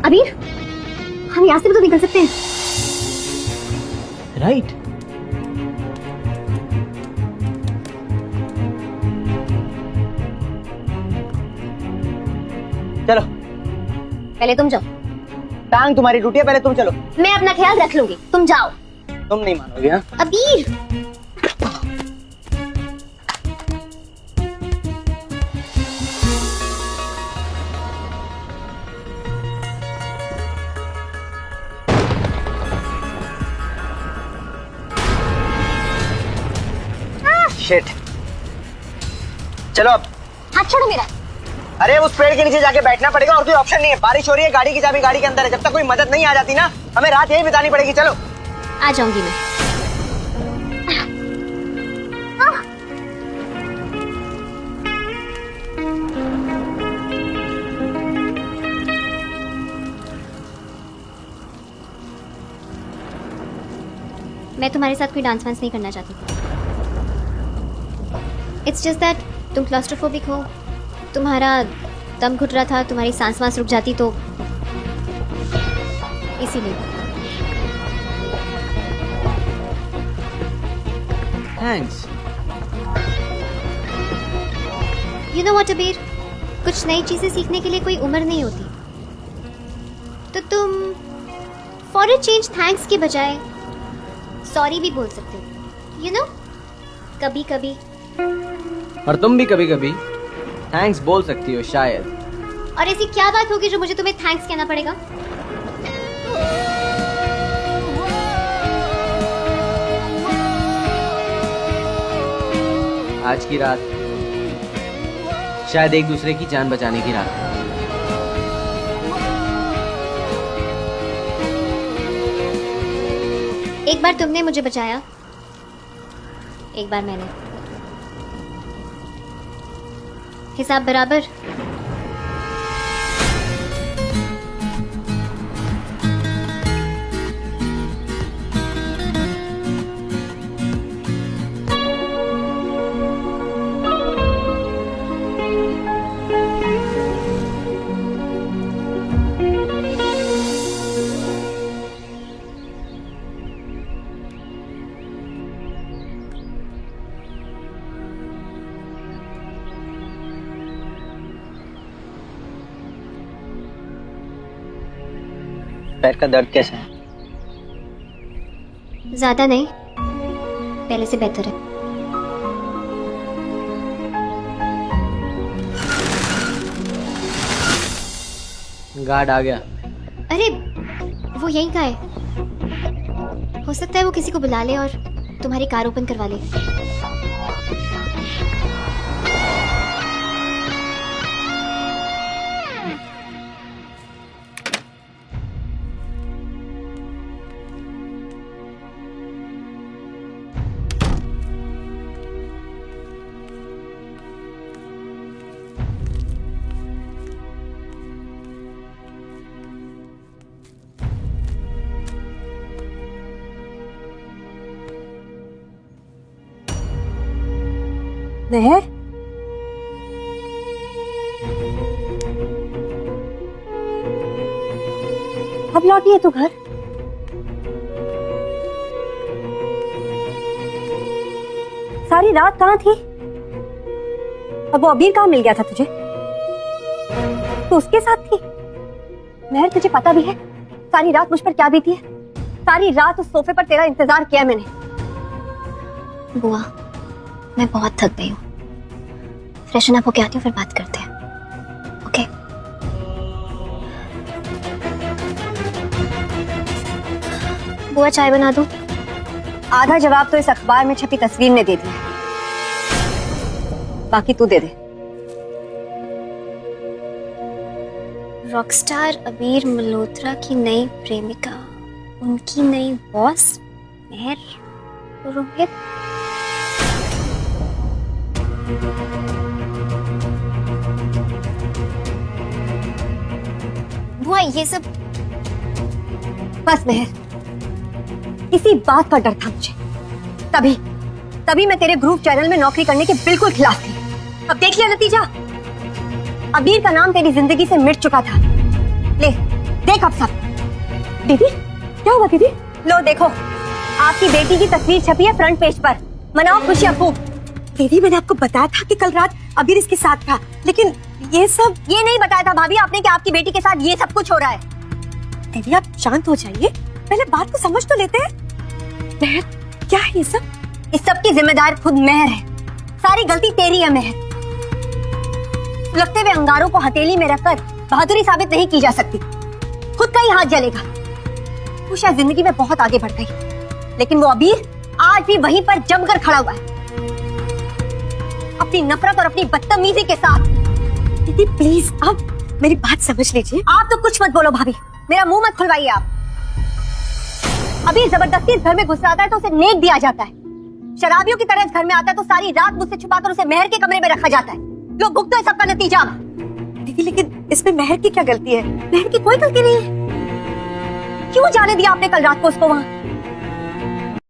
अबीर, हम यहाँ से भी तो निकल सकते हैं। राइट। चलो पहले तुम जाओ। टांग तुम्हारी टूटी है, पहले तुम चलो। मैं अपना ख्याल रख लूंगी, तुम जाओ। तुम नहीं मानोगे। हाँ अबीर, शिट। चलो अब। हाथ छोड़ो मेरा। अरे उस पेड़ के नीचे जाके बैठना पड़ेगा, और कोई ऑप्शन नहीं है। बारिश हो रही है, गाड़ी की चाबी गाड़ी के अंदर है। जब तक कोई मदद नहीं आ जाती ना, हमें रात यही बितानी पड़ेगी। चलो। आ जाऊंगी मैं। मैं तुम्हारे साथ कोई डांस वांस नहीं करना चाहती। इट्स जस्ट दैट तुम क्लॉस्ट्रोफोबिक हो, तुम्हारा दम घुट रहा था, तुम्हारी सांस वांस रुक जाती तो इसीलिए। थैंक्स। यू नो व्हाट अबीर, कुछ नई चीजें सीखने के लिए कोई उम्र नहीं होती। तो तुम फॉर अ चेंज थैंक्स के बजाय सॉरी भी बोल सकते हो। यू नो, कभी कभी। और तुम भी कभी कभी थैंक्स बोल सकती हो शायद। और ऐसी क्या बात होगी जो मुझे तुम्हें थैंक्स कहना पड़ेगा? आज की रात शायद एक दूसरे की जान बचाने की रात है। एक बार तुमने मुझे बचाया, एक बार मैंने। हिसाब बराबर। पैर का दर्द कैसा है? ज्यादा नहीं, पहले से बेहतर है। गार्ड आ गया। अरे वो यहीं का है, हो सकता है वो किसी को बुला ले और तुम्हारी कार ओपन करवा ले। महर, अब लौटी है तू घर? सारी रात कहाँ थी? अब वो अबीर कहाँ मिल गया था तुझे? तू उसके साथ थी? महर, तुझे पता भी है सारी रात मुझ पर क्या बीती है? सारी रात उस सोफे पर तेरा इंतजार किया मैंने। बुआ, मैं बहुत थक गई हूँ, फ्रेशन अप होके आती हूँ, फिर बात करते हैं। ओके? बुआ, चाय बना दूँ? आधा जवाब तो इस अखबार में छपी तस्वीर ने दे दिया, बाकी तू दे दे। रॉकस्टार अबीर मल्होत्रा की नई प्रेमिका, उनकी नई बॉस महर रोहित। बुआ, ये सब बस महर, इसी बात का डर था मुझे। तभी मैं तेरे ग्रुप चैनल में नौकरी करने के बिल्कुल खिलाफ थी। अब देख लिया नतीजा। अबीर का नाम तेरी जिंदगी से मिट चुका था। ले देख अब सब। दीदी क्या हुआ दीदी? लो देखो, आपकी बेटी की तस्वीर छपी है फ्रंट पेज पर। मनाओ खुशियां खूब। दीदी मैंने आपको बताया था कि कल रात अबीर इसके साथ था, लेकिन ये नहीं बताया था भाभी आपने कि आपकी बेटी के साथ ये सब कुछ हो रहा है। दीदी आप शांत हो जाइए, पहले बात को समझ तो लेते हैं। मेहर, क्या है ये सब? इस सब की जिम्मेदार खुद मेहर है। सारी गलती तेरी है मेहर। लगते हुए अंगारों को हथेली में रखकर बहादुरी साबित नहीं की जा सकती। खुद का ही हाथ जलेगा। वो शायद जिंदगी में बहुत आगे बढ़ गई, लेकिन वो अबीर आज भी वहीं पर जमकर खड़ा हुआ है, अपनी नफरत और अपनी बदतमीजी के साथ। दीदी प्लीज आप मेरी बात समझ लीजिए। आप तो कुछ मत बोलो भाभी, मेरा मुंह मत खुलवाइए आप। अबीर जबरदस्ती इस घर में घुस आता है तो उसे नेक दिया जाता है। शराबियों की तरह इस घर में आता है तो सारी रात मुझसे छुपाकर उसे मेहर के कमरे में रखा जाता है। लोग भुगतो है सबका नतीजा। दीदी लेकिन इसमें मेहर की क्या गलती है? मेहर की कोई गलती नहीं है। क्यों जाने दिया आपने कल रात को उसको वहाँ?